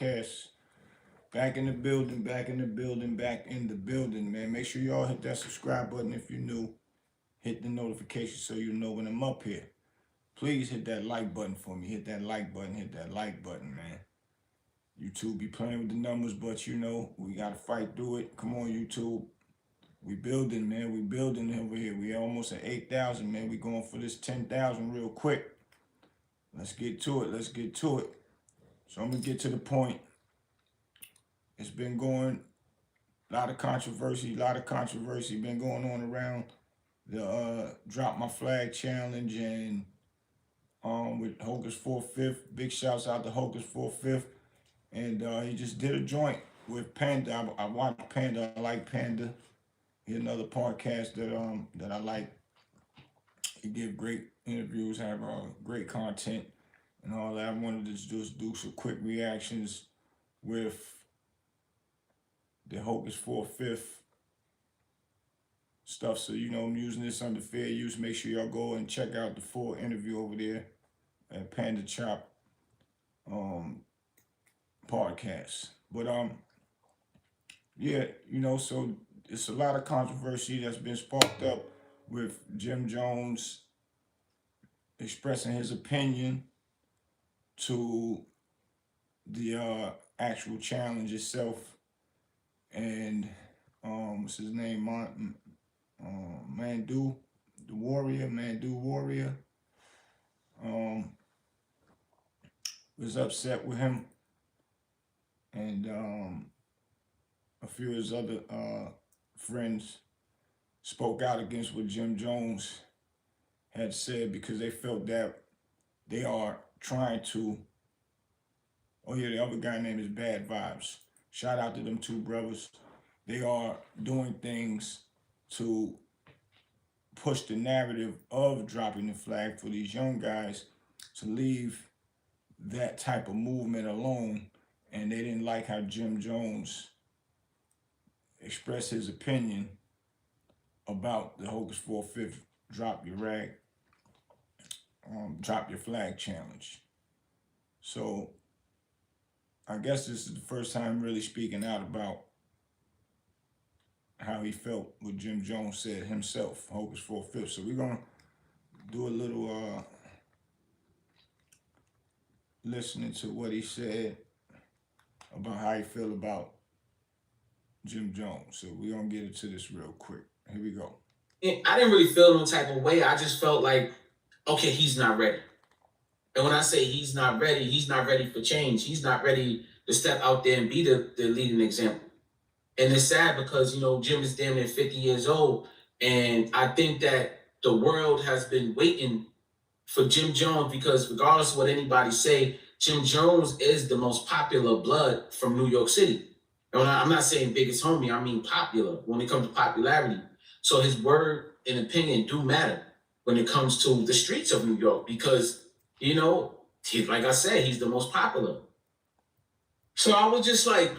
podcast. Back in the building, back in the building, back in the building, man. Make sure y'all hit that subscribe button if you're new. Hit the notification so you know when I'm up here. Please hit that like button for me. Hit that like button, hit that like button, man. YouTube be playing with the numbers, but we gotta fight through it. Come on, YouTube. We building, man. We building over here. We almost at 8,000, man. We going for this 10,000 real quick. Let's get to it. Let's get to it. So I'm gonna get to the point. It's been going a lot of controversy been going on around the drop my flag challenge and with Hocus 4/5. Big shouts out to Hocus 4/5. And he just did a joint with Panda. I watch Panda. I like Panda. He another podcast that I like. He give great interviews, have great content and all that. I wanted to just do some quick reactions with the Hocus 4/5 stuff. So I'm using this under fair use. Make sure y'all go and check out the full interview over there at Panda Chop podcast. But yeah, so it's a lot of controversy that's been sparked up with Jim Jones expressing his opinion to the actual challenge itself, and what's his name, Mandu Warrior, was upset with him, and a few of his other friends spoke out against what Jim Jones had said because they felt that they are trying to. Oh yeah, the other guy name is Bad Vibes. Shout out to them two brothers. They are doing things to push the narrative of dropping the flag for these young guys to leave that type of movement alone. And they didn't like how Jim Jones expressed his opinion about the Hocus 4/5 drop your flag challenge. So I guess this is the first time really speaking out about how he felt what Jim Jones said himself, Hocus 4/5. So we're gonna do a little listening to what he said about how he feel about Jim Jones. So we're gonna get into this real quick. Here we go. I didn't really feel no type of way. I just felt like, okay, he's not ready. And when I say he's not ready for change. He's not ready to step out there and be the leading example. And it's sad because, Jim is damn near 50 years old. And I think that the world has been waiting for Jim Jones because regardless of what anybody say, Jim Jones is the most popular blood from New York City. And I'm not saying biggest homie, I mean popular when it comes to popularity. So his word and opinion do matter when it comes to the streets of New York because, like I said, he's the most popular. So I was just like,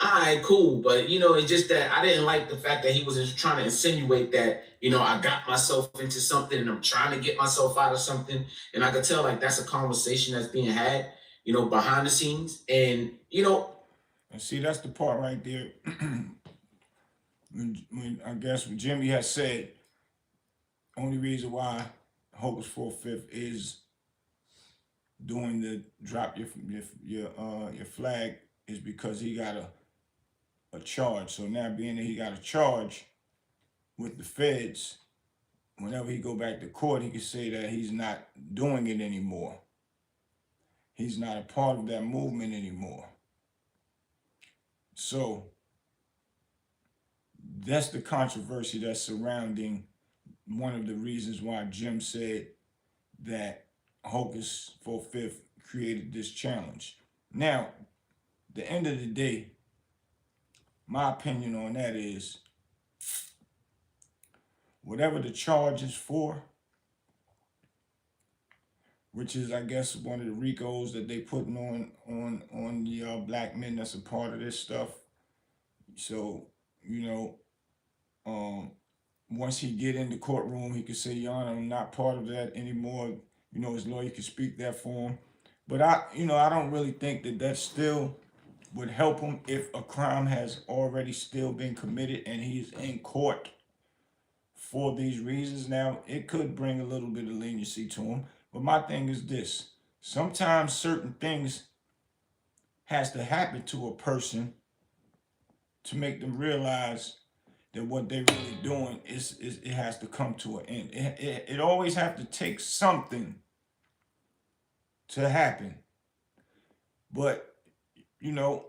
all right, cool. But, it's just that I didn't like the fact that he was just trying to insinuate that, I got myself into something and I'm trying to get myself out of something. And I could tell like that's a conversation that's being had, behind the scenes. And, And see, that's the part right there. when I guess what Jimmy has said, only reason why Hocus 4/5 is doing the drop your flag is because he got a charge. So now being that he got a charge with the feds, whenever he go back to court, he can say that he's not doing it anymore. He's not a part of that movement anymore. So that's the controversy that's surrounding one of the reasons why Jim said that Hocus 4/5 created this challenge. Now, the end of the day, my opinion on that is whatever the charge is for, which is I guess one of the RICOs that they putting on the black men that's a part of this stuff. So once he get in the courtroom, he could say, Your Honor, I'm not part of that anymore. His lawyer could speak that for him. But I don't really think that that still would help him if a crime has already still been committed and he's in court for these reasons. Now, it could bring a little bit of leniency to him, but my thing is this: sometimes certain things has to happen to a person to make them realize that what they're really doing is it has to come to an end. It always have to take something to happen. But you know,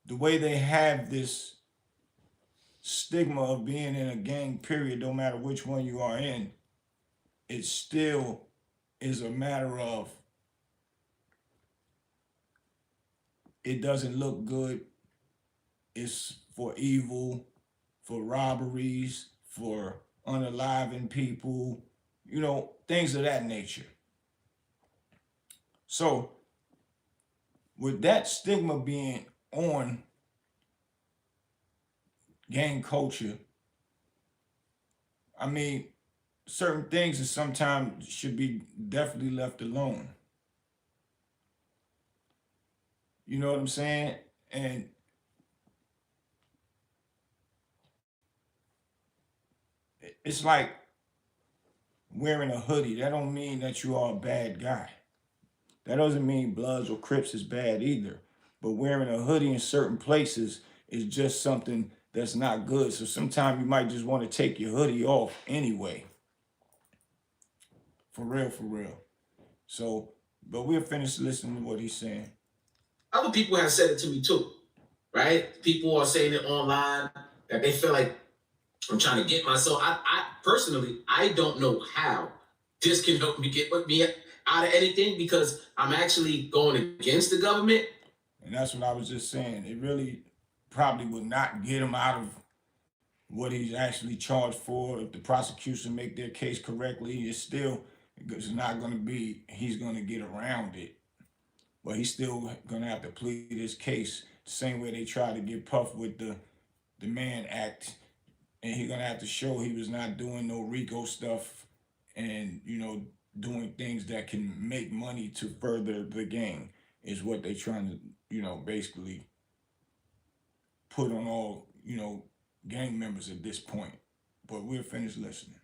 the way they have this stigma of being in a gang, period, no matter which one you are in, it still is a matter of it doesn't look good. It's for evil, for robberies, for unaliving people, things of that nature. So, with that stigma being on gang culture, I mean, certain things that sometimes should be definitely left alone. You know what I'm saying? And it's like wearing a hoodie. That don't mean that you are a bad guy. That doesn't mean Bloods or Crips is bad either. But wearing a hoodie in certain places is just something that's not good. So sometimes you might just want to take your hoodie off anyway. For real, for real. So, but we'll finish listening to what he's saying. Other people have said it to me too, right? People are saying it online that they feel like I'm trying to get myself. I personally, I don't know how this can help me get me out of anything because I'm actually going against the government. And that's what I was just saying. It really probably would not get him out of what he's actually charged for. If the prosecution make their case correctly, it's not going to be, he's going to get around it. But he's still going to have to plead his case the same way they tried to get Puff with the Mann Act. And he's going to have to show he was not doing no RICO stuff and, doing things that can make money to further the gang is what they're trying to, basically put on all, gang members at this point. But we'll finish listening.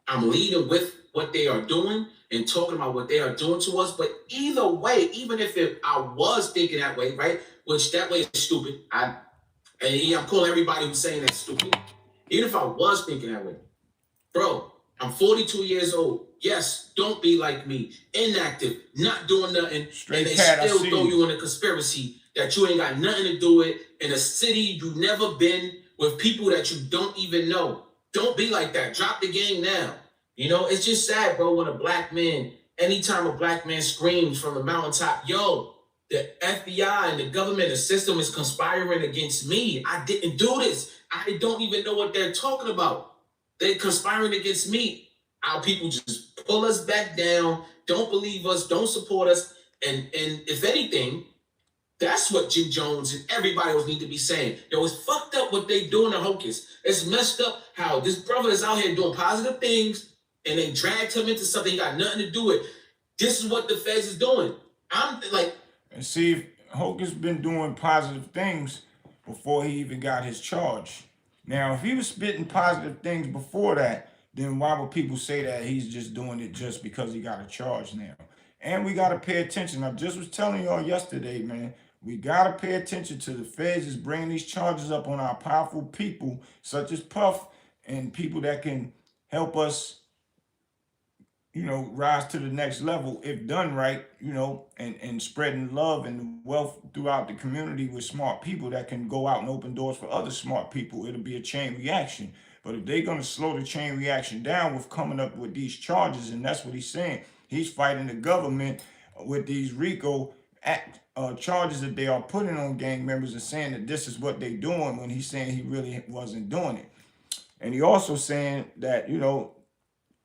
I'm leading with what they are doing and talking about what they are doing to us. But either way, even if I was thinking that way, right, which that way is stupid. I'm calling everybody who's saying that's stupid. Even if I was thinking that way, bro, I'm 42 years old. Yes, don't be like me. Inactive, not doing nothing. Straight and they cat, still throw you in a conspiracy that you ain't got nothing to do with in a city you never been with people that you don't even know. Don't be like that. Drop the game now. It's just sad, bro, when a black man, anytime a black man screams from the mountaintop, yo, the FBI and the government, the system is conspiring against me. I didn't do this. I don't even know what they're talking about. They're conspiring against me. Our people just pull us back down, don't believe us, don't support us. And if anything, that's what Jim Jones and everybody else need to be saying. Yo, it's fucked up what they doing to Hocus. It's messed up how this brother is out here doing positive things and they dragged him into something he got nothing to do with. This is what the feds is doing. I'm like... And see, if Hocus been doing positive things before he even got his charge. Now, if he was spitting positive things before that, then why would people say that he's just doing it just because he got a charge now? And we got to pay attention. I just was telling y'all yesterday, man, we got to pay attention to the feds is bringing these charges up on our powerful people, such as Puff, and people that can help us, rise to the next level if done right, and spreading love and wealth throughout the community with smart people that can go out and open doors for other smart people. It'll be a chain reaction. But if they're going to slow the chain reaction down with coming up with these charges, and that's what he's saying, he's fighting the government with these RICO charges that they are putting on gang members and saying that this is what they're doing when he's saying he really wasn't doing it. And he also saying that,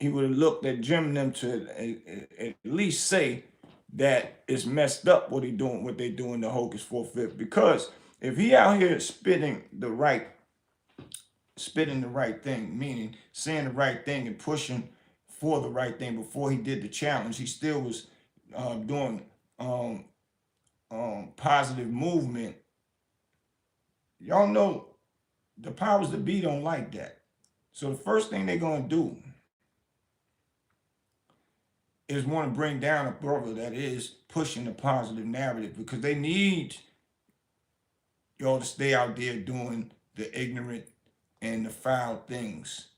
he would have looked at Jim and them to at least say that it's messed up what they doing to Hocus 4/5. Because if he out here spitting the right thing, meaning saying the right thing and pushing for the right thing. Before he did the challenge, he still was doing um, positive movement. Y'all know the powers that be don't like that. So the first thing they're gonna do is want to bring down a brother that is pushing the positive narrative, because they need y'all to stay out there doing the ignorant and the foul things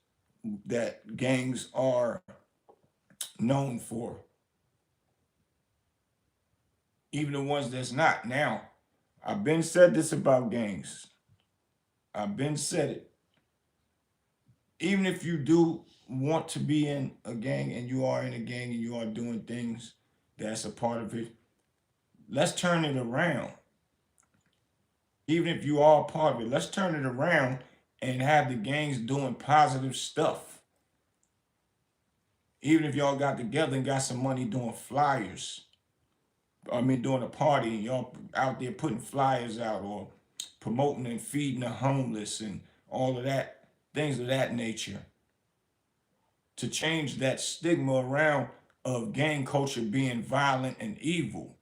that gangs are known for. Even the ones that's not. Now, I've been said this about gangs. I've been said it. Even if you do want to be in a gang and you are in a gang and you are doing things that's a part of it, let's turn it around. Even if you are a part of it, let's turn it around and have the gangs doing positive stuff. Even if y'all got together and got some money doing flyers, doing a party and y'all out there putting flyers out or promoting and feeding the homeless and all of that, things of that nature, to change that stigma around of gang culture being violent and evil.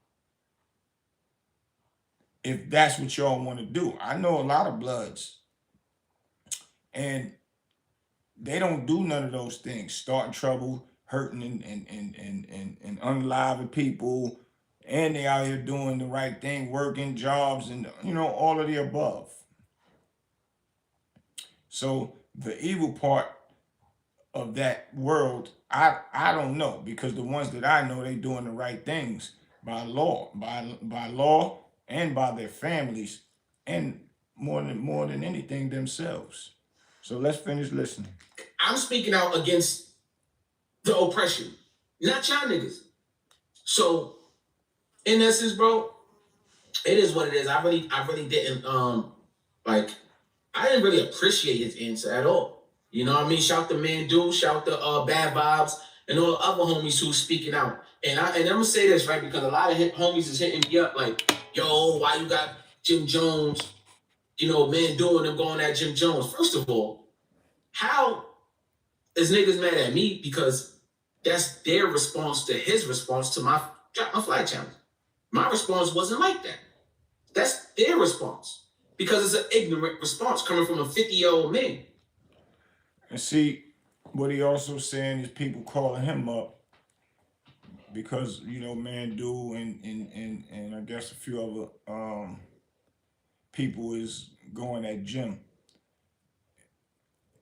If that's what y'all want to do. I know a lot of Bloods, and they don't do none of those things. Starting trouble, hurting and unliving people, and they out here doing the right thing, working jobs, and all of the above. So the evil part of that world, I don't know, because the ones that I know, they doing the right things by law, by law, and by their families, and more than anything themselves. So let's finish listening. I'm speaking out against the oppression, not y'all niggas. So, in essence, bro, it is what it is. I really didn't like. I didn't really appreciate his answer at all. You know what I mean? Shout the man dude, shout the bad vibes, and all the other homies who's speaking out. And I'm gonna say this right, because a lot of homies is hitting me up like, yo, why you got Jim Jones? Man doing them going at Jim Jones. First of all, how is niggas mad at me? Because that's their response to his response to my flag challenge. My response wasn't like that. That's their response, because it's an ignorant response coming from a 50-year-old man. And see, what he also saying is people calling him up because Mandu and I guess a few other people is going at Jim.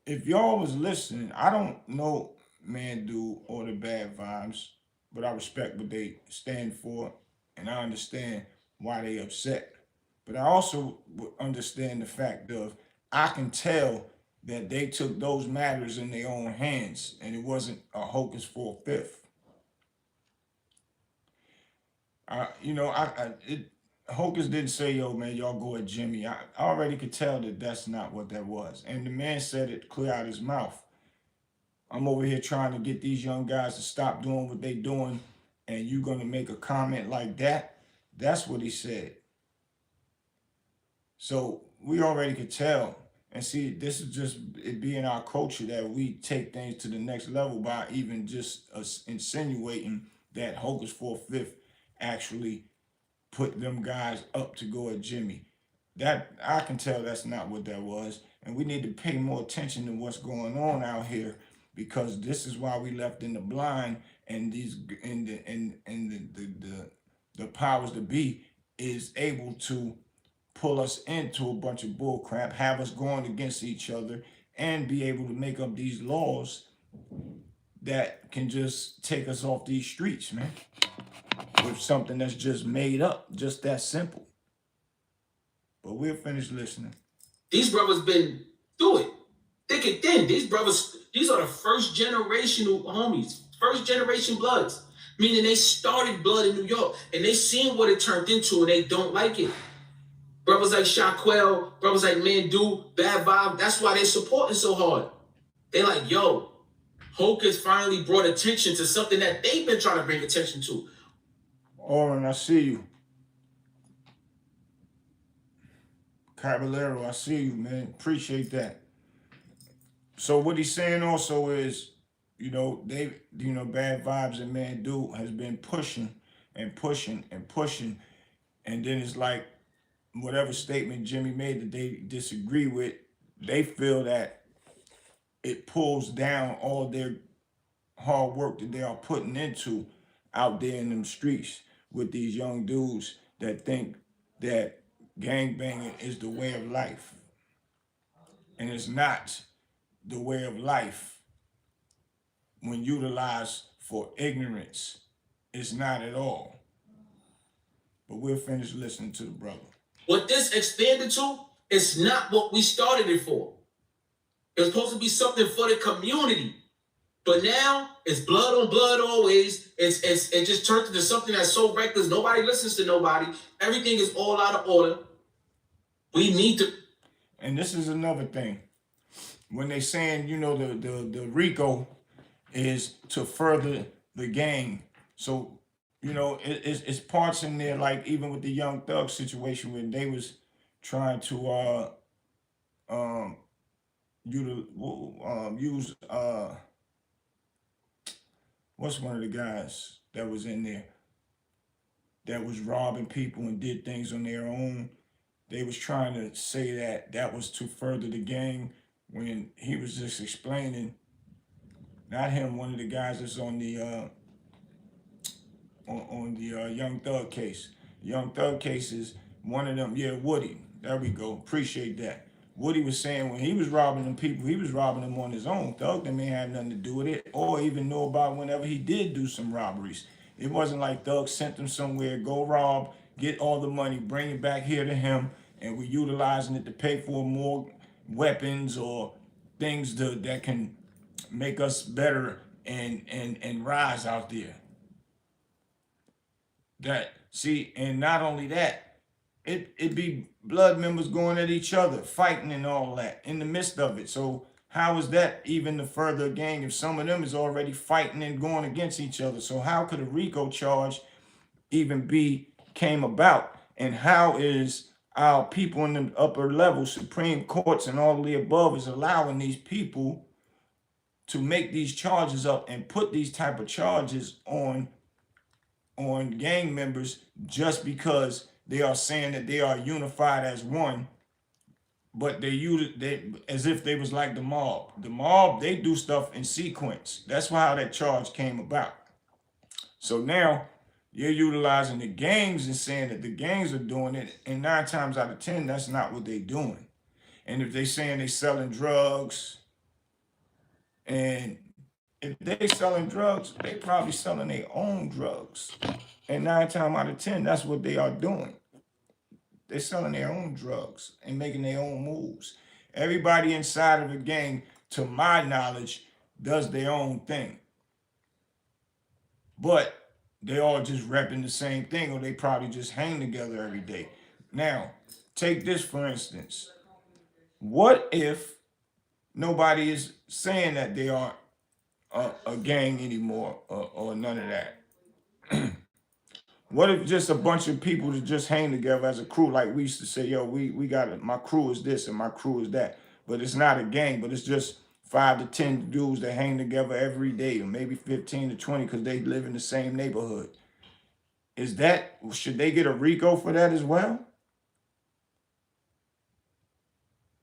If y'all was listening, I don't know Mandu or the bad vibes, but I respect what they stand for, and I understand why they upset. But I also understand the fact of, I can tell that they took those matters in their own hands, and it wasn't a hocus for a fifth. Hocus didn't say, "Yo, man, y'all go at Jimmy." I already could tell that that's not what that was, and the man said it clear out his mouth. I'm over here trying to get these young guys to stop doing what they doing, and you gonna make a comment like that? That's what he said. So we already could tell. And see, this is just it being our culture that we take things to the next level by even just insinuating that Hocus for a fifth actually put them guys up to go at Jimmy. That I can tell that's not what that was. And we need to pay more attention to what's going on out here, because this is why we left in the blind, and the powers to be is able to pull us into a bunch of bull crap, have us going against each other, and be able to make up these laws that can just take us off these streets, man, with something that's just made up, just that simple. But we'll finish listening. These brothers been through it, thick and thin. These are the first generational homies, first generation Bloods, meaning they started blood in New York, and they seen what it turned into, and they don't like it. Brothers like Shaquell, brothers like Mandu, Bad Vibe, that's why they supporting so hard. They like, yo, Hocus finally brought attention to something that they've been trying to bring attention to. Oren, I see you. Caballero, I see you, man. Appreciate that. So what he's saying also is, Bad Vibes and Man Dude has been pushing and pushing and pushing, and then it's like whatever statement Jimmy made that they disagree with, they feel that it pulls down all their hard work that they are putting into out there in them streets with these young dudes that think that gangbanging is the way of life. And it's not the way of life when utilized for ignorance. It's not at all. But we'll finish listening to the brother. What this expanded to is not what we started it for. It was supposed to be something for the community. But now it's blood on blood always. It just turned into something that's so reckless. Nobody listens to nobody. Everything is all out of order. We need to. And this is another thing. When they saying, the RICO is to further the gang. So, it's parts in there, like even with the Young Thug situation when they was trying to use what's one of the guys that was in there that was robbing people and did things on their own. They was trying to say that that was to further the gang when he was just explaining, not him, one of the guys that's on the Young Thug case. Young Thug case is one of them. Yeah, Woody. There we go. Appreciate that. Woody was saying when he was robbing them people, he was robbing them on his own. Thug didn't have nothing to do with it, or even know about whenever he did do some robberies. It wasn't like Thug sent them somewhere, go rob, get all the money, bring it back here to him, and we're utilizing it to pay for more weapons or things that can make us better and rise out there. And not only that, it be blood members going at each other, fighting and all that in the midst of it. So how is that even the further gang if some of them is already fighting and going against each other? So how could a RICO charge even came about? And how is our people in the upper level, Supreme Courts and all the above is allowing these people to make these charges up and put these type of charges on gang members just because they are saying that they are unified as one, but they as if they was like the mob. The mob, they do stuff in sequence. That's how that charge came about. So now you're utilizing the gangs and saying that the gangs are doing it, and 9 times out of 10, that's not what they're doing. And if they saying they selling drugs, and if they selling drugs, they probably selling their own drugs. And 9 times out of 10, that's what they are doing. They're selling their own drugs and making their own moves. Everybody inside of a gang, to my knowledge, does their own thing. But they all just repping the same thing, or they probably just hang together every day. Now, take this for instance. What if nobody is saying that they aren't a gang anymore, or none of that? What if just a bunch of people that just hang together as a crew, like we used to say, yo, we got it. My crew is this and my crew is that. But it's not a gang, but it's just 5 to 10 dudes that hang together every day, or maybe 15 to 20 because they live in the same neighborhood. Should they get a RICO for that as well?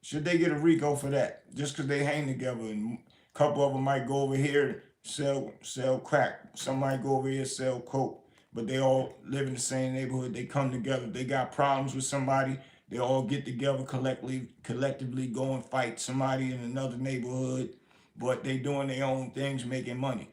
Should they get a RICO for that? Just because they hang together, and a couple of them might go over here sell crack. Some might go over here sell coke. But they all live in the same neighborhood. They come together. They got problems with somebody. They all get together collectively go and fight somebody in another neighborhood. But they doing their own things, making money.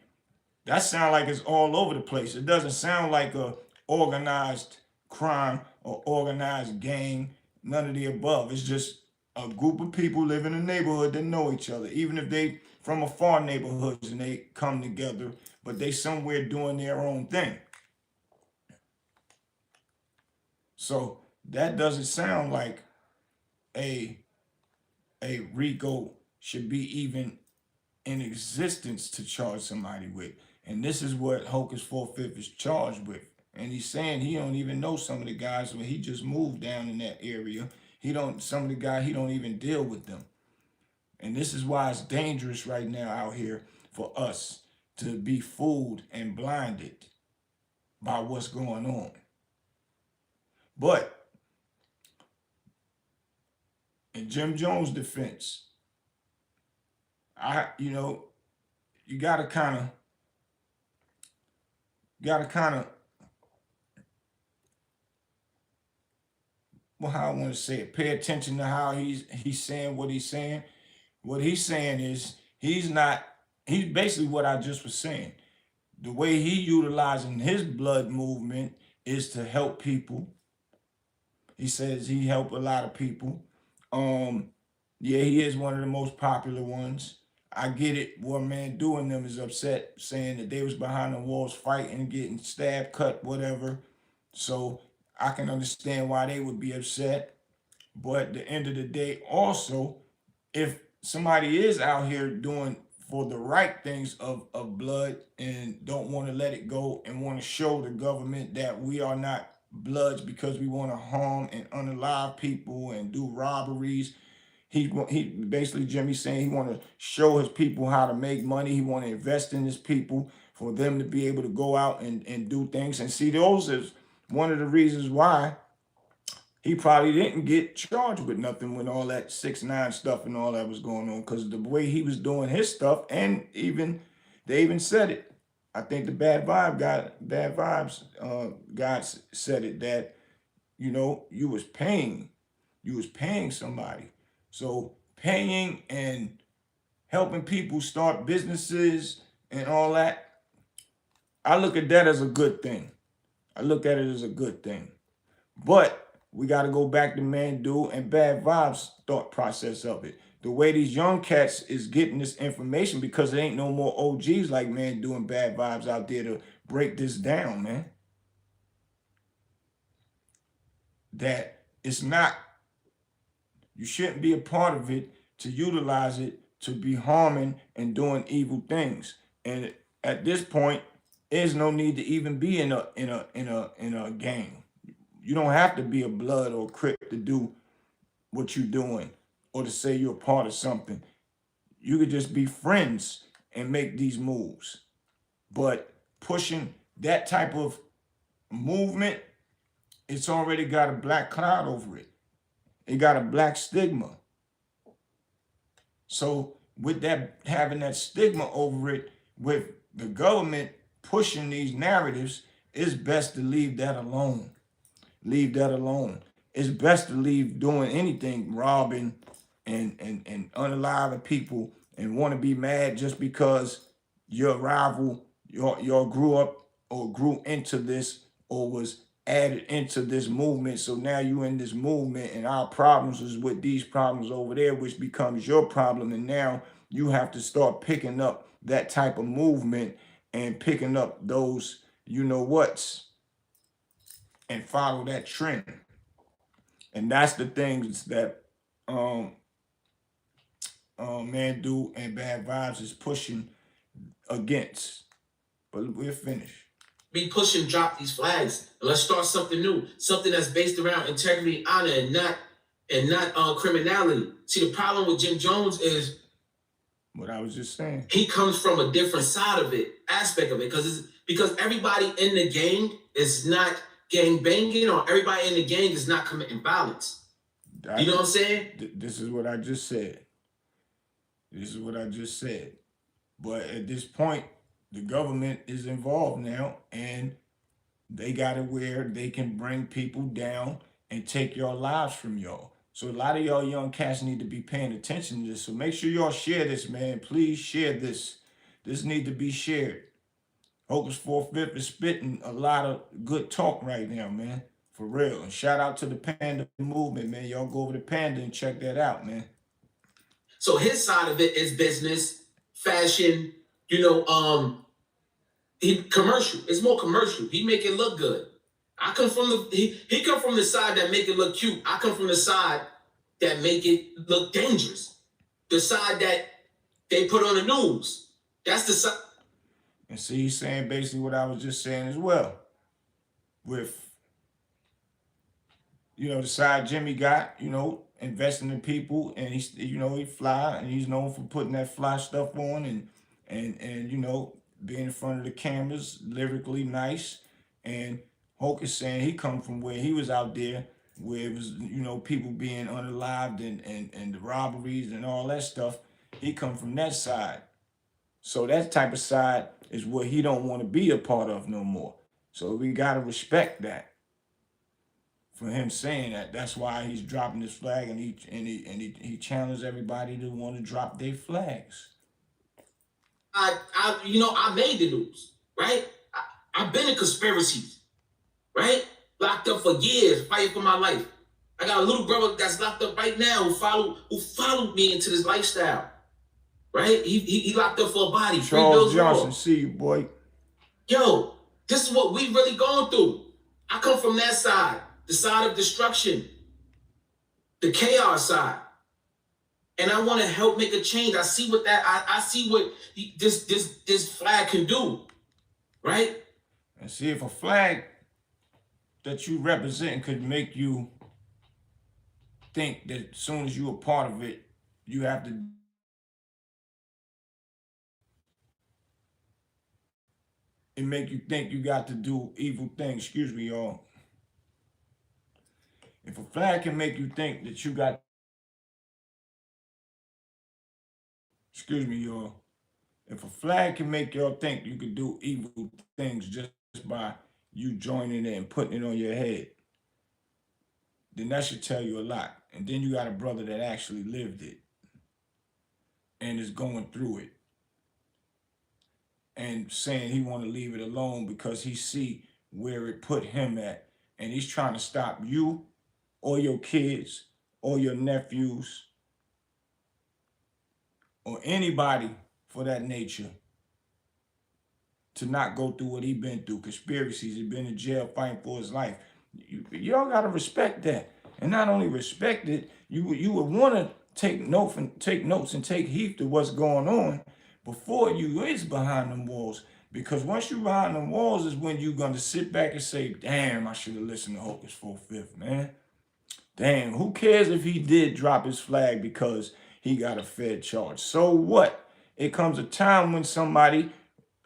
That sounds like it's all over the place. It doesn't sound like a organized crime or organized gang. None of the above. It's just a group of people live in a neighborhood that know each other, even if they from a far neighborhoods and they come together, but they somewhere doing their own thing. So that doesn't sound like a RICO should be even in existence to charge somebody with. And this is what Hocus 4/5 is charged with. And he's saying he don't even know some of the guys when he just moved down in that area. Some of the guys, he don't even deal with them. And this is why it's dangerous right now out here for us to be fooled and blinded by what's going on. But in Jim Jones' defense, you know, you gotta kind of, well, how I want to say it, pay attention to how he's saying what he's saying. What he's saying is he's not. He's basically what I just was saying. The way he utilizing his blood movement is to help people. He says he helped a lot of people. Um, yeah, he is one of the most popular ones. I get it. What man doing them is upset, saying that they was behind the walls fighting, getting stabbed, cut, whatever. So I can understand why they would be upset. But at the end of the day, also, if somebody is out here doing for the right things of blood and don't want to let it go and want to show the government that we are not bloods because we want to harm and unalive people and do robberies. He basically, Jimmy's saying he want to show his people how to make money. He want to invest in his people for them to be able to go out and do things. And see, those is one of the reasons why he probably didn't get charged with nothing when all that 6ix9ine stuff and all that was going on, because the way he was doing his stuff, and even they even said it. I think the bad vibes guys said it, that you was paying somebody. So paying and helping people start businesses and all that, I look at that as a good thing. I look at it as a good thing. But we got to go back to Man Do and Bad Vibes thought process of it. The way these young cats is getting this information, because there ain't no more OGs like Man Do and Bad Vibes out there to break this down, man. That it's not, you shouldn't be a part of it to utilize it to be harming and doing evil things. And at this point, there's no need to even be in a gang. You don't have to be a blood or crip to do what you're doing or to say you're a part of something. You could just be friends and make these moves. But pushing that type of movement, it's already got a black cloud over it. It got a black stigma. So with that, having that stigma over it, with the government pushing these narratives, it's best to leave that alone. Leave that alone. It's best to leave doing anything, robbing and unaliving people, and want to be mad just because your rival, your grew up or grew into this or was added into this movement. So now you in this movement, and our problems is with these problems over there, which becomes your problem. And now you have to start picking up that type of movement and picking up those you know what's and follow that trend. And that's the things that um, Man Do and Bad Vibes is pushing against. But we're finished. Be pushing, drop these flags. Let's start something new, something that's based around integrity, honor, and not criminality. See, the problem with Jim Jones is what I was just saying. He comes from a different side of it, aspect of it, because everybody in the gang is not gang banging, or everybody in the gang is not committing violence. You know what I'm saying? This is what I just said. This is what I just said. But at this point, the government is involved now, and they got it where they can bring people down and take your lives from y'all. So a lot of y'all young cats need to be paying attention to this. So make sure y'all share this, man. Please share this. This need to be shared. Hocus 4/5 is spitting a lot of good talk right now, man. For real. And shout out to the Panda movement, man. Y'all go over to Panda and check that out, man. So his side of it is business, fashion, he commercial. It's more commercial. He make it look good. I come from he come from the side that make it look cute. I come from the side that make it look dangerous. The side that they put on the news. That's the side. And see, he's saying basically what I was just saying as well. With the side Jimmy got, investing in people, and he fly, and he's known for putting that fly stuff on, and being in front of the cameras, lyrically nice, and Hocus saying he come from where he was out there, where it was, people being unalived and the robberies and all that stuff. He come from that side. So that type of side is what he don't want to be a part of no more. So we gotta respect that for him saying that. That's why he's dropping his flag, and he challenged everybody to want to drop their flags. I made the news, right? I've been in conspiracies, right? Locked up for years, fighting for my life. I got a little brother that's locked up right now who followed me into this lifestyle, right? He locked up for a body. Charles Johnson, see you, boy. Yo, this is what we really going through. I come from that side, the side of destruction, the chaos side. And I want to help make a change. I see what I see what this flag can do, right? And see if a flag that you represent could make you think that as soon as you're a part of it, you have to. It make you think you got to do evil things. Excuse me, y'all. If a flag can make you think that you got, excuse me, y'all. If a flag can make y'all think you could do evil things just by you joining it and putting it on your head, then that should tell you a lot. And then you got a brother that actually lived it and is going through it and saying he want to leave it alone because he see where it put him at, and he's trying to stop you or your kids or your nephews or anybody for that nature to not go through what he been through. Conspiracies, he been in jail fighting for his life. Y'all gotta respect that, and not only respect it, you would want to take notes and take heed to what's going on before you is behind them walls. Because once you behind them walls is when you're gonna sit back and say, "Damn, I should have listened to Hocus 4/5, man. Damn, who cares if he did drop his flag because he got a Fed charge? So what? It comes a time when somebody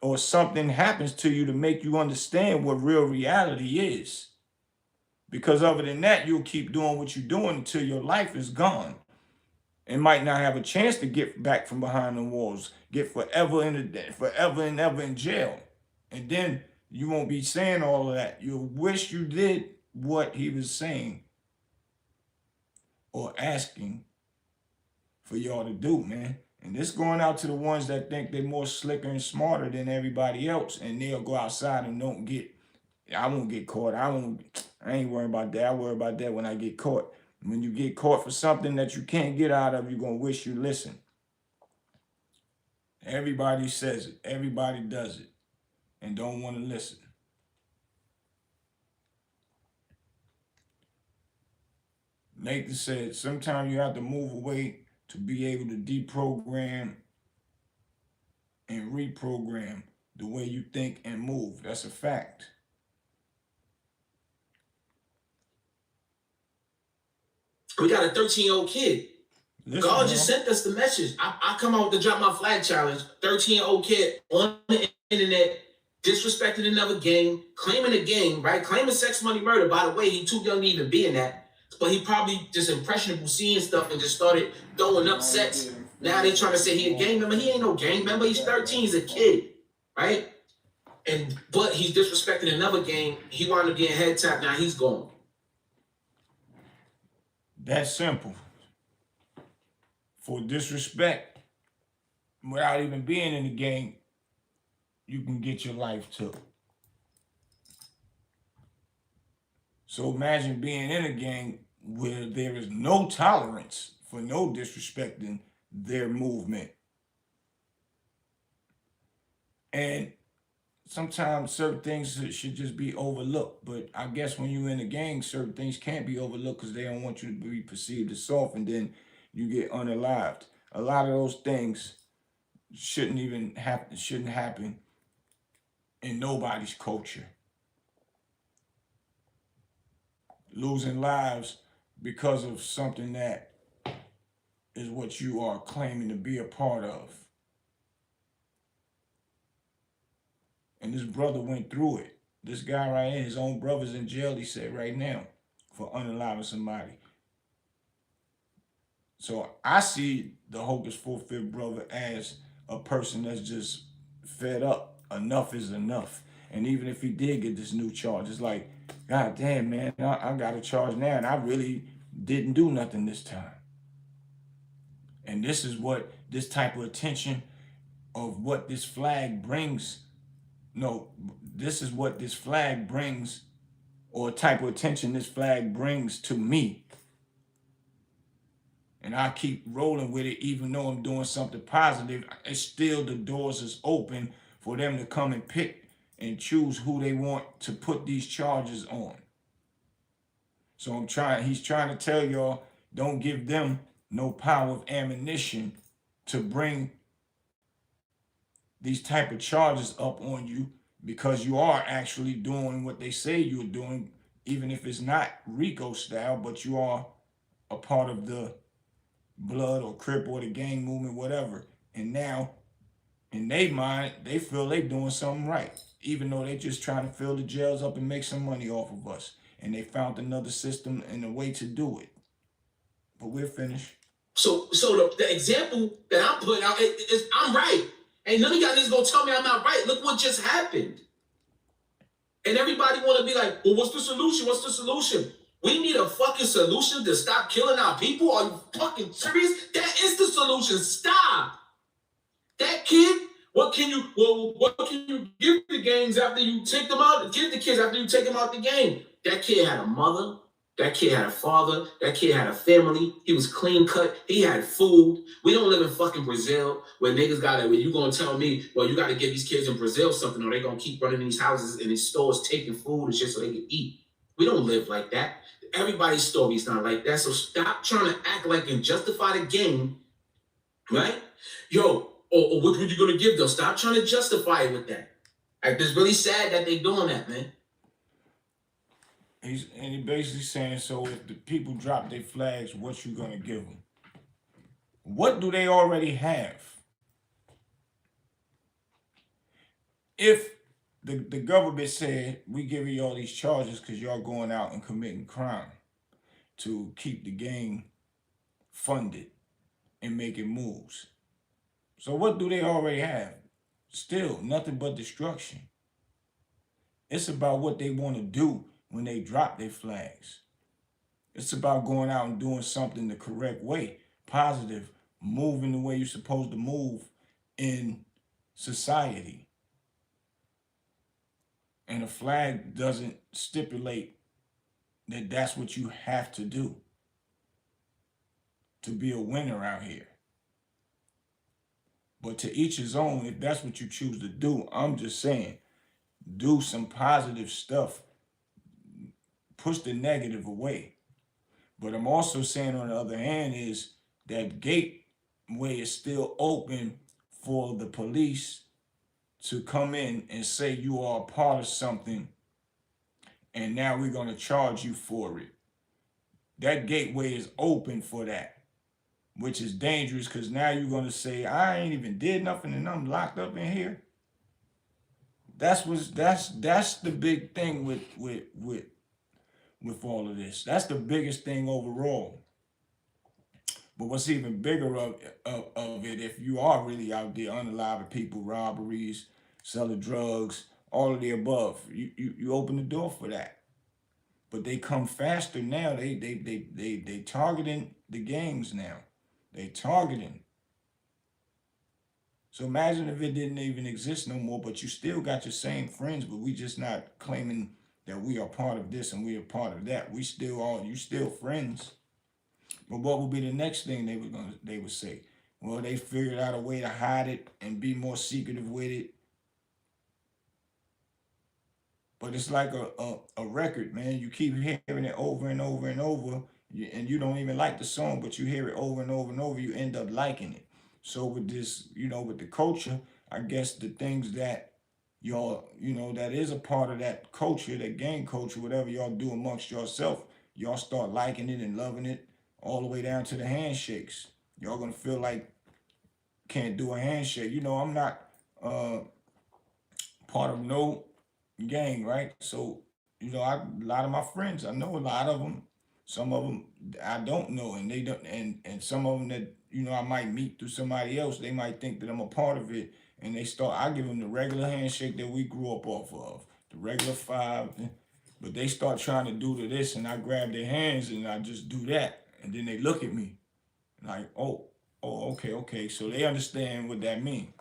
or something happens to you to make you understand what real reality is. Because other than that, you'll keep doing what you're doing until your life is gone and might not have a chance to get back from behind the walls, get forever forever and ever in jail. And then you won't be saying all of that. You'll wish you did what he was saying or asking for y'all to do, man. And this going out to the ones that think they're more slicker and smarter than everybody else, and they'll go outside and don't get. I won't get caught. I ain't worrying about that. I worry about that when I get caught. When you get caught for something that you can't get out of, you're gonna wish you listen. Everybody says it. Everybody does it, and don't want to listen. Nathan said, sometimes you have to move away to be able to deprogram and reprogram the way you think and move. That's a fact. We got a 13-year-old kid. Listen, God just sent us the message. I come out to drop my flag challenge. 13-year-old kid on the internet, disrespecting another gang, claiming a gang, right? Claiming sex, money, murder. By the way, he too young to even be in that. But he probably just impressionable seeing stuff and just started throwing up sets. Now they trying to say he a gang member. He ain't no gang member. He's 13. He's a kid, right? But he's disrespecting another gang. He wound up getting head tapped. Now he's gone. That's simple. For disrespect, without even being in the gang, you can get your life took. So imagine being in a gang where there is no tolerance for no disrespecting their movement. And sometimes certain things should just be overlooked. But I guess when you're in a gang, certain things can't be overlooked because they don't want you to be perceived as soft, and then you get unalived. A lot of those things shouldn't happen in nobody's culture. Losing lives because of something that is what you are claiming to be a part of. And this brother went through it. This guy right here, his own brother's in jail, he said, right now, for unaliving somebody. So I see the Hocus 4/5 brother as a person that's just fed up. Enough is enough. And even if he did get this new charge, it's like, God damn, man, I got a charge now, and I really didn't do nothing this time. And this is what this type of attention of what this flag brings. No, this is what this flag brings, or type of attention this flag brings to me. And I keep rolling with it, even though I'm doing something positive. It's still, the doors is open for them to come and pick and choose who they want to put these charges on. So he's trying to tell y'all, don't give them no power of ammunition to bring these type of charges up on you, because you are actually doing what they say you're doing, even if it's not Rico style, but you are a part of the blood or crip or the gang movement, whatever. And now in their mind, they feel they doing something right, even though they just trying to fill the jails up and make some money off of us. And they found another system and a way to do it. But we're finished. So the example that I'm putting out is I'm right. Ain't none of y'all niggas gonna tell me I'm not right. Look what just happened. And everybody wanna be like, well, what's the solution? What's the solution? We need a fucking solution to stop killing our people? Are you fucking serious? That is the solution. Stop. That kid, what can you give the gangs after you take them out? Give the kids after you take them out the game. That kid had a mother. That kid had a father. That kid had a family. He was clean cut. He had food. We don't live in fucking Brazil where niggas got it. Where you gonna tell me, well, you gotta give these kids in Brazil something, or they gonna keep running these houses and these stores taking food and shit so they can eat. We don't live like that. Everybody's story is not like that. So stop trying to act like and justify the game, right? Yo, or what were you gonna give them? Stop trying to justify it with that. Like, it's really sad that they doing that, man. He basically saying, so if the people drop their flags, what you gonna give them? What do they already have? If the government said, we giving you all these charges because y'all going out and committing crime to keep the gang funded and making moves. So what do they already have? Still, nothing but destruction. It's about what they want to do when they drop their flags. It's about going out and doing something the correct way, positive, moving the way you're supposed to move in society. And a flag doesn't stipulate that that's what you have to do to be a winner out here. But to each his own, if that's what you choose to do. I'm just saying, do some positive stuff. Push the negative away. But I'm also saying, on the other hand, is that gateway is still open for the police to come in and say you are a part of something, and now we're going to charge you for it. That gateway is open for that, which is dangerous, because now you're going to say, I ain't even did nothing and I'm locked up in here. That's the big thing with all of this. That's the biggest thing overall. But what's even bigger of it, if you are really out there unaliving people, robberies, selling drugs, all of the above, you open the door for that. But they come faster now. They targeting the gangs now. They targeting. So imagine if it didn't even exist no more, but you still got your same friends, but we just not claiming that we are part of this and we are part of that. We still all, you still friends. But what would be the next thing they would say? Well, they figured out a way to hide it and be more secretive with it. But it's like a record, man. You keep hearing it over and over and over, and you don't even like the song, but you hear it over and over and over, you end up liking it. So with this, with the culture, I guess the things that y'all, that is a part of that culture, that gang culture, whatever y'all do amongst yourself, y'all start liking it and loving it, all the way down to the handshakes. Y'all gonna feel like can't do a handshake. I'm not part of no gang, right? So, a lot of my friends, I know a lot of them. Some of them I don't know, and they don't, and some of them that I might meet through somebody else. They might think that I'm a part of it, and they start. I give them the regular handshake that we grew up off of, the regular five. But they start trying to do to this, and I grab their hands and I just do that, and then they look at me like, oh, okay, okay. So they understand what that means.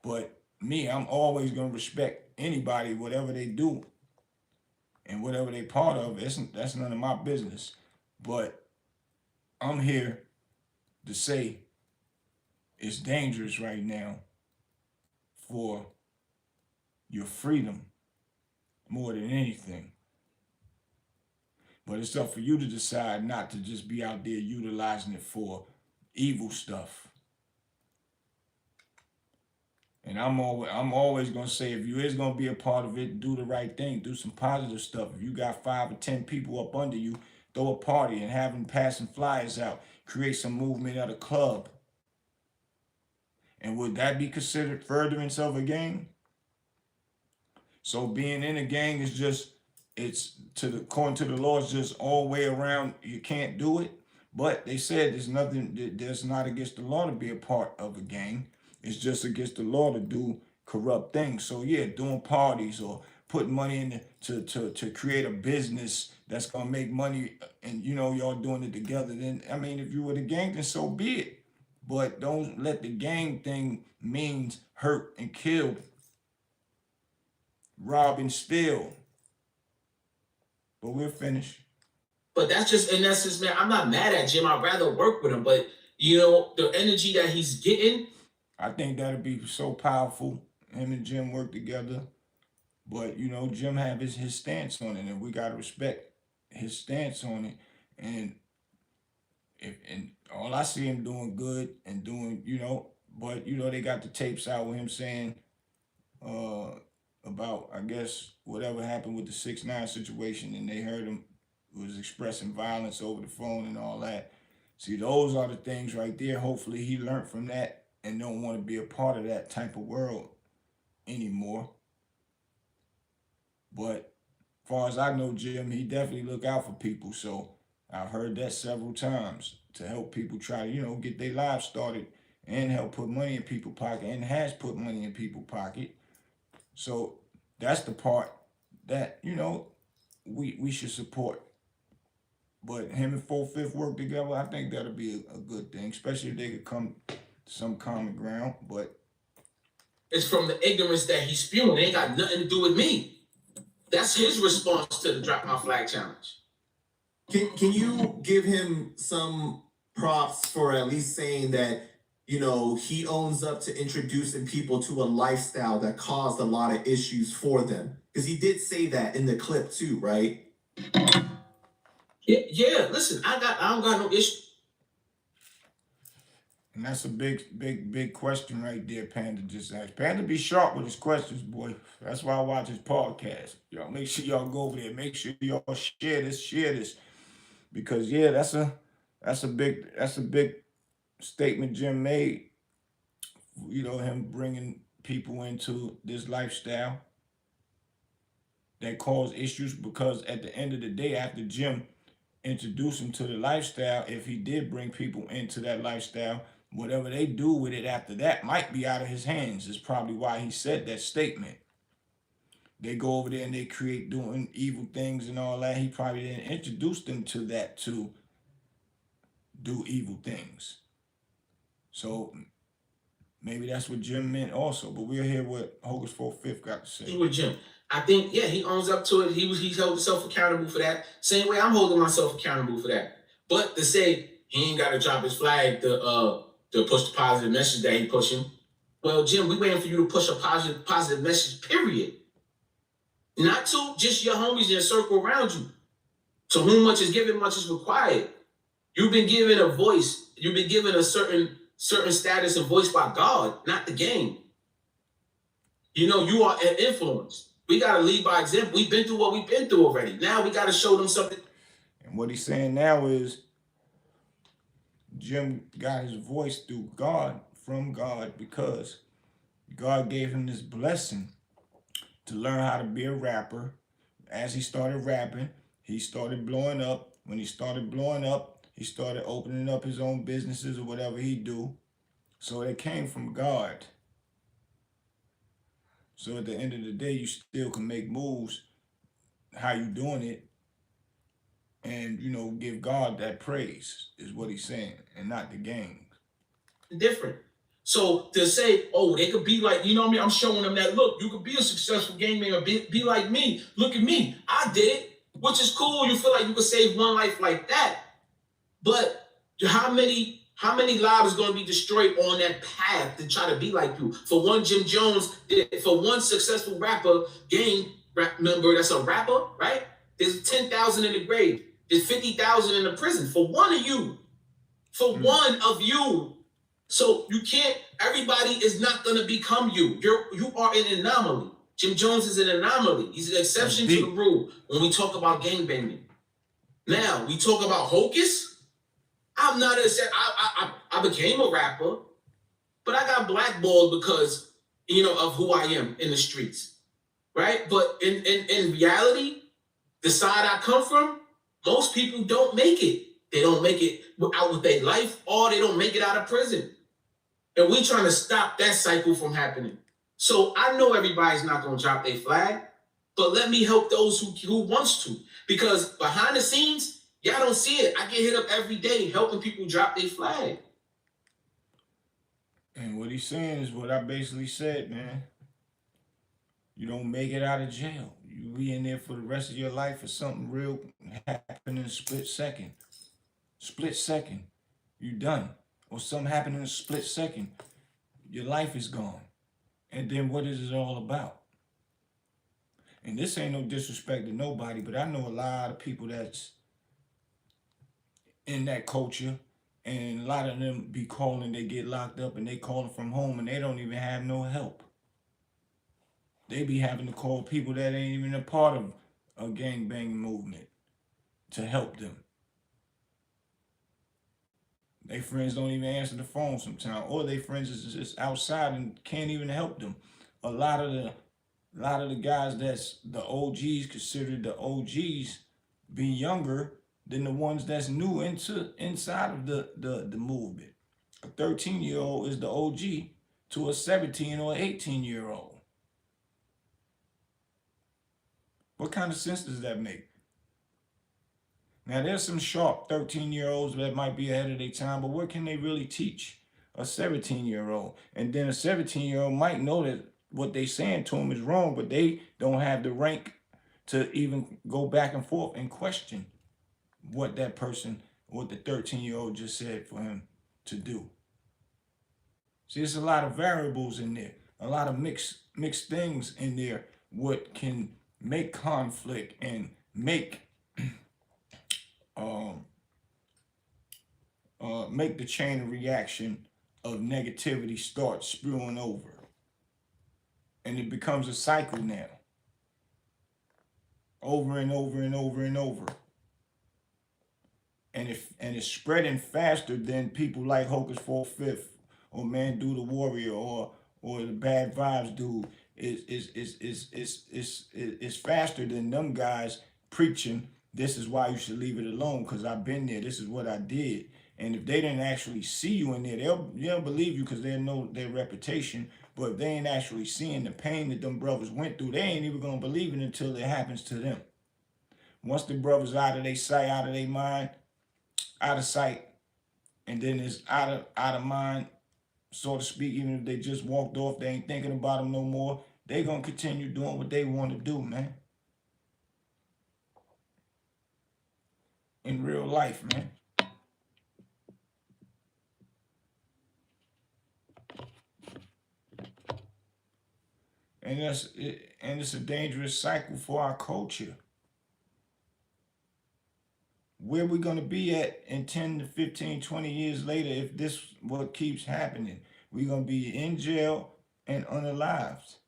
But me, I'm always gonna respect anybody, whatever they do and whatever they part of. That's none of my business. But I'm here to say it's dangerous right now for your freedom more than anything. But it's up for you to decide not to just be out there utilizing it for evil stuff. And I'm always gonna say, if you is gonna be a part of it, do the right thing, do some positive stuff. If you got 5 or 10 people up under you, throw a party and have them passing flyers out, create some movement at a club. And would that be considered furtherance of a gang? So being in a gang is just, it's to the according to the law, it's just all the way around. You can't do it. But they said there's nothing that's not against the law to be a part of a gang. It's just against the law to do corrupt things. So yeah, doing parties or putting money in to create a business that's gonna make money, and y'all doing it together. Then I mean, if you were the gang, then so be it. But don't let the gang thing means hurt and kill, rob and steal. But we'll finish. But that's just, in essence, man, I'm not mad at Jim. I'd rather work with him. But, the energy that he's getting. I think that'd be so powerful. Him and Jim work together. But, Jim have his stance on it, and we gotta respect his stance on it. And and all I see him doing good and doing, but they got the tapes out with him saying uh about, I guess, whatever happened with the 6ix9ine situation, and they heard him was expressing violence over the phone and all that. See, those are the things right there. Hopefully he learned from that and don't want to be a part of that type of world anymore. But as far as I know, Jim, he definitely look out for people. So I've heard that several times, to help people try to, get their lives started and help put money in people's pocket, and has put money in people's pocket. So that's the part that, we should support. But him and 4/5 work together, I think that'll be a good thing, especially if they could come to some common ground. But It's from the ignorance that he's spewing. It ain't got nothing to do with me. That's his response to the Drop My Flag challenge. Can you give him some props for at least saying that, he owns up to introducing people to a lifestyle that caused a lot of issues for them? Because he did say that in the clip too, right? Yeah. Listen, I don't got no issue. And that's a big question right there, Panda just asked. Panda be sharp with his questions, boy. That's why I watch his podcast. Y'all make sure y'all go over there. Make sure y'all share this. Because yeah, that's a big statement Jim made. Him bringing people into this lifestyle that cause issues, because at the end of the day, after Jim introduced him to the lifestyle, if he did bring people into that lifestyle, whatever they do with it after that might be out of his hands. Is probably why he said that statement. They go over there and they create doing evil things and all that. He probably didn't introduce them to that to do evil things. So maybe that's what Jim meant also. But we'll hear what Hocus 4/5 got to say. With Jim, I think, yeah, he owns up to it. He held himself accountable for that. Same way I'm holding myself accountable for that. But to say he ain't got to drop his flag to push the positive message that he pushing. Well, Jim, we waiting for you to push a positive message, period. Not to just your homies in a circle around you. To whom much is given, much is required. You've been given a voice. You've been given a certain status and voice by God, not the game. You are an influence. We got to lead by example. We've been through what we've been through already. Now we got to show them something. And what he's saying now is Jim got his voice through God, from God, because God gave him this blessing to learn how to be a rapper. As he started rapping, he started blowing up. When he started blowing up, he started opening up his own businesses or whatever he do. So it came from God. So at the end of the day, you still can make moves how you doing it, and give God that praise is what he's saying, and not the gang. Different. So to say, oh, they could be like, you know what I mean? I'm showing them that, look, you could be a successful gang member, be like me. Look at me. I did it, which is cool. You feel like you could save one life like that. But how many lives are going to be destroyed on that path to try to be like you? For one Jim Jones, for one successful rapper, gang member that's a rapper, right? There's 10,000 in the grave. There's 50,000 in the prison for one of you. For one of you. So you can't, everybody is not going to become you. You are an anomaly. Jim Jones is an anomaly. He's an exception to the rule when we talk about gangbanging. Now, we talk about Hocus. I'm not I became a rapper, but I got blackballed because, of who I am in the streets, right? But in reality, the side I come from, most people don't make it. They don't make it out with their life, or they don't make it out of prison. And we're trying to stop that cycle from happening. So I know everybody's not going to drop their flag, but let me help those who wants to. Because behind the scenes, y'all don't see it. I get hit up every day helping people drop their flag. And what he's saying is what I basically said, man. You don't make it out of jail. You be in there for the rest of your life for something real happen in a split second. Split second. You done. Or something happened in a split second. Your life is gone. And then what is it all about? And this ain't no disrespect to nobody, but I know a lot of people that's in that culture, and a lot of them be calling, they get locked up and they calling from home and they don't even have no help. They be having to call people that ain't even a part of a gangbanging movement to help them. They friends don't even answer the phone sometimes, or they friends is just outside and can't even help them. A lot of the guys that's the OGs, considered the OGs, be younger than the ones that's new inside of the movement. A 13-year-old is the OG to a 17 or 18-year-old. What kind of sense does that make? Now, there's some sharp 13-year-olds that might be ahead of their time, but what can they really teach a 17-year-old? And then a 17-year-old might know that what they saying to them is wrong, but they don't have the rank to even go back and forth and question what that person, what the 13-year-old just said for him to do. See, there's a lot of variables in there, a lot of mixed things in there, what can make conflict and make make the chain of reaction of negativity start spewing over. And it becomes a cycle now. Over and over and over and over. And it's spreading faster than people like Hocus 4/5 or Man Do the Warrior or the Bad Vibes dude. It's faster than them guys preaching, this is why you should leave it alone, because I've been there, this is what I did. And if they didn't actually see you in there, they'll believe you because they know their reputation. But if they ain't actually seeing the pain that them brothers went through, they ain't even gonna believe it until it happens to them. Once the brothers out of their sight, out of their mind, out of sight, and then it's out of mind, so to speak. Even if they just walked off, they ain't thinking about them no more. They gonna continue doing what they want to do, man. In real life, man. And it's a dangerous cycle for our culture. Where we going to be at in 10 to 15, 20 years later if this what keeps happening? We're going to be in jail and unalived.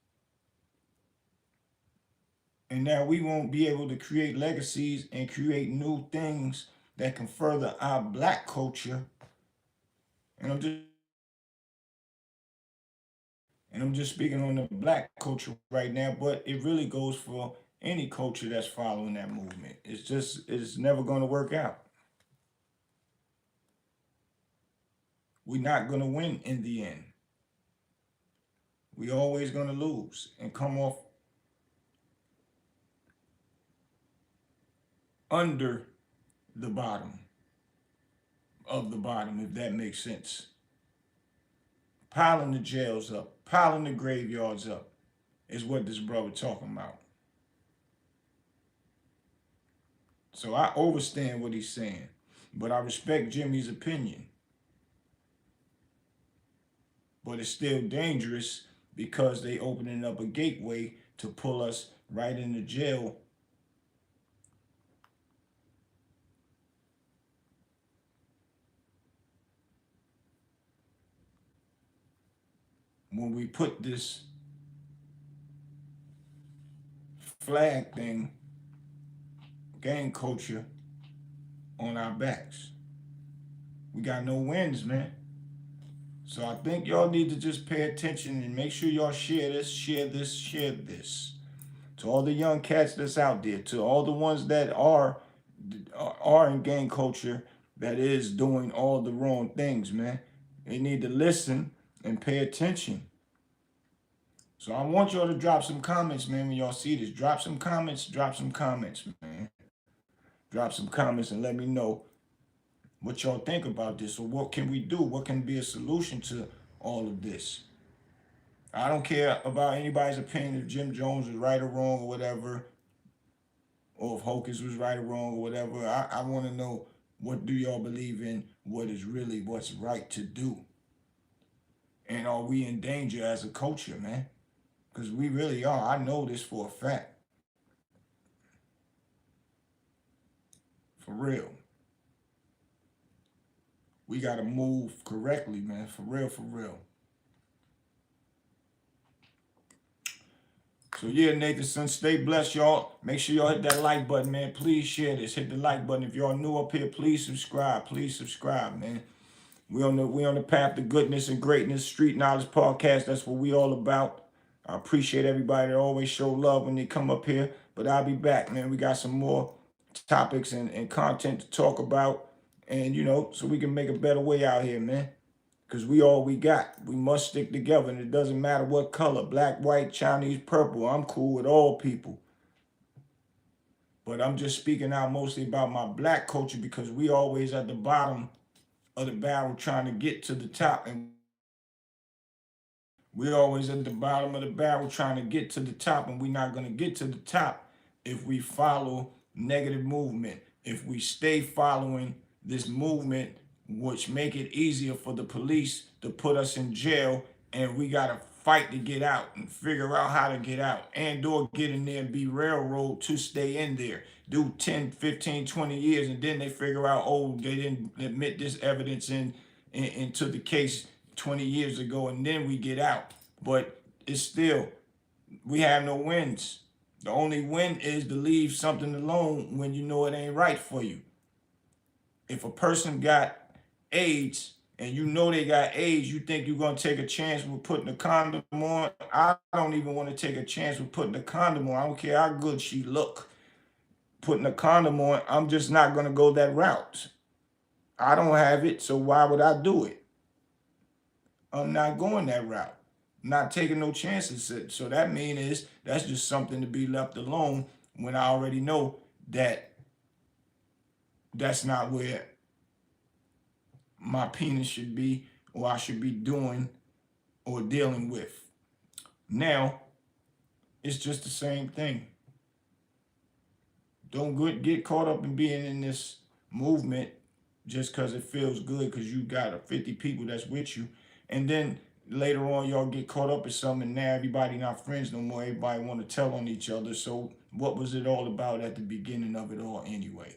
And now we won't be able to create legacies and create new things that can further our black culture. And I'm just And I'm just speaking on the black culture right now, but it really goes for any culture that's following that movement. It's never going to work out. We're not going to win in the end. We always going to lose and come off under the bottom of the bottom, if that makes sense. Piling the jails up, piling the graveyards up is what this brother talking about. So I understand what he's saying, but I respect Jimmy's opinion. But it's still dangerous because they opening up a gateway to pull us right into jail. When we put this flag thing, gang culture, on our backs. We got no wins, man. So I think y'all need to just pay attention and make sure y'all share this, share this, share this. To all the young cats that's out there, to all the ones that are in gang culture that is doing all the wrong things, man. They need to listen and pay attention. So I want y'all to drop some comments, man, when y'all see this. Drop some comments, man. Drop some comments and let me know what y'all think about this, or what can we do? What can be a solution to all of this? I don't care about anybody's opinion if Jim Jones was right or wrong or whatever, or if Hocus was right or wrong or whatever. I want to know, what do y'all believe in? What is really what's right to do? And are we in danger as a culture, man? Because we really are. I know this for a fact. For real. We got to move correctly, man. For real, for real. So yeah, Nathan, stay blessed, y'all. Make sure y'all hit that like button, man. Please share this. Hit the like button. If y'all new up here, please subscribe. Please subscribe, man. We on the path to goodness and greatness. Street Knowledge Podcast. That's what we all about. I appreciate everybody that always show love when they come up here. But I'll be back, man. We got some more topics and content to talk about. And, so we can make a better way out here, man. Because we all we got. We must stick together. And it doesn't matter what color. Black, white, Chinese, purple. I'm cool with all people. But I'm just speaking out mostly about my black culture, because we always at the bottom of the barrel trying to get to the top. And we're always at the bottom of the barrel trying to get to the top. And we're not going to get to the top if we follow negative movement. If we stay following this movement, which make it easier for the police to put us in jail, and we got to fight to get out and figure out how to get out, and or get in there and be railroad to stay in there. Do 10, 15, 20 years, and then they figure out, oh, they didn't admit this evidence into the case 20 years ago, and then we get out. But it's still, we have no wins. The only win is to leave something alone when you know it ain't right for you. If a person got AIDS and you know they got AIDS, you think you're going to take a chance with putting a condom on? I don't even want to take a chance with putting a condom on. I don't care how good she look. Putting a condom on, I'm just not going to go that route. I don't have it, so why would I do it? I'm not going that route. I'm not taking no chances. So that means that's just something to be left alone, when I already know that that's not where my penis should be, or I should be doing or dealing with. Now, it's just the same thing. Don't get caught up in being in this movement just because it feels good, because you got 50 people that's with you. And then later on, y'all get caught up in something, and now everybody not friends no more. Everybody want to tell on each other. So what was it all about at the beginning of it all anyway?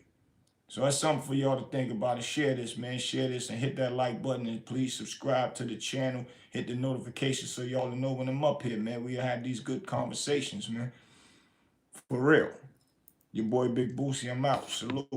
So that's something for y'all to think about, and share this, man. Share this and hit that like button, and please subscribe to the channel. Hit the notification so y'all know when I'm up here, man. We have these good conversations, man. For real. Your boy Big Boosie, I'm out. Salute.